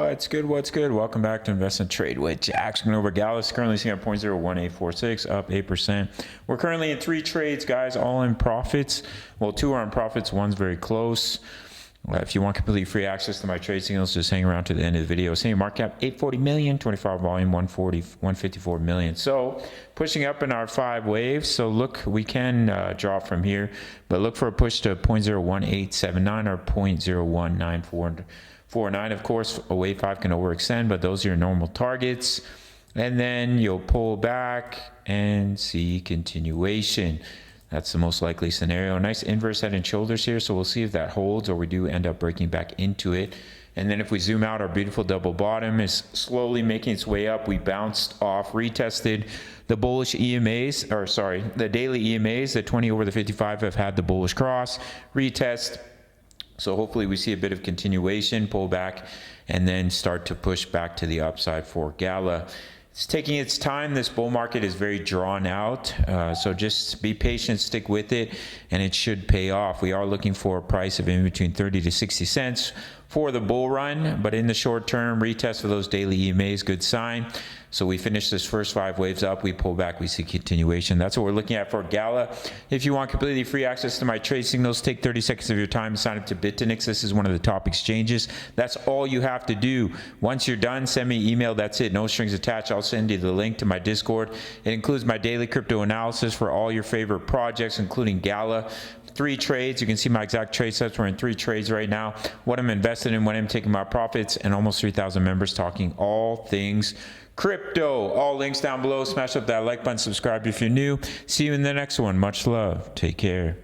What's good? What's good? Welcome back to Invest and Trade with Jax. Going over Gala. Currently sitting at 0.01846, up 8%. We're currently in 3 trades, guys, all in profits. Well, 2 are in profits. One's very close. If you want completely free access to my trade signals, just hang around to the end of the video. Same market cap, 840 million, 25 volume, 154 million. So pushing up in our 5 waves. So look, we can drop from here, but look for a push to 0.01879 or 0.01949. Of course, a wave 5 can overextend, but those are your normal targets. And then you'll pull back and see continuation. That's the most likely scenario. Nice inverse head and shoulders here, so we'll see if that holds or we do end up breaking back into it. And then if we zoom out, our beautiful double bottom is slowly making its way up. We bounced off, retested the bullish EMAs, or sorry, the daily EMAs. The 20 over the 55 have had the bullish cross, retest. So hopefully we see a bit of continuation, pull back, and then start to push back to the upside for Gala. It's taking its time. This bull market is very drawn out, so just be patient, stick with it, and it should pay off. We are looking for a price of in between 30 to 60 cents for the bull run, but in the short term, retest of those daily EMAs, good sign. So we finish this first 5 waves up, we pull back, we see continuation. That's what we're looking at for Gala. If you want completely free access to my trade signals, take 30 seconds of your time to sign up to BITUNIX. This is one of the top exchanges. That's all you have to do. Once you're done, send me an email. That's it, no strings attached. I'll send you the link to my Discord. It includes my daily crypto analysis for all your favorite projects, including Gala. 3 trades. You can see my exact trade sets. We're in 3 trades right now. What I'm invested in, when I'm taking my profits, and almost 3,000 members talking all things crypto. All links down below. Smash up that like button, subscribe if you're new. See you in the next one. Much love. Take care.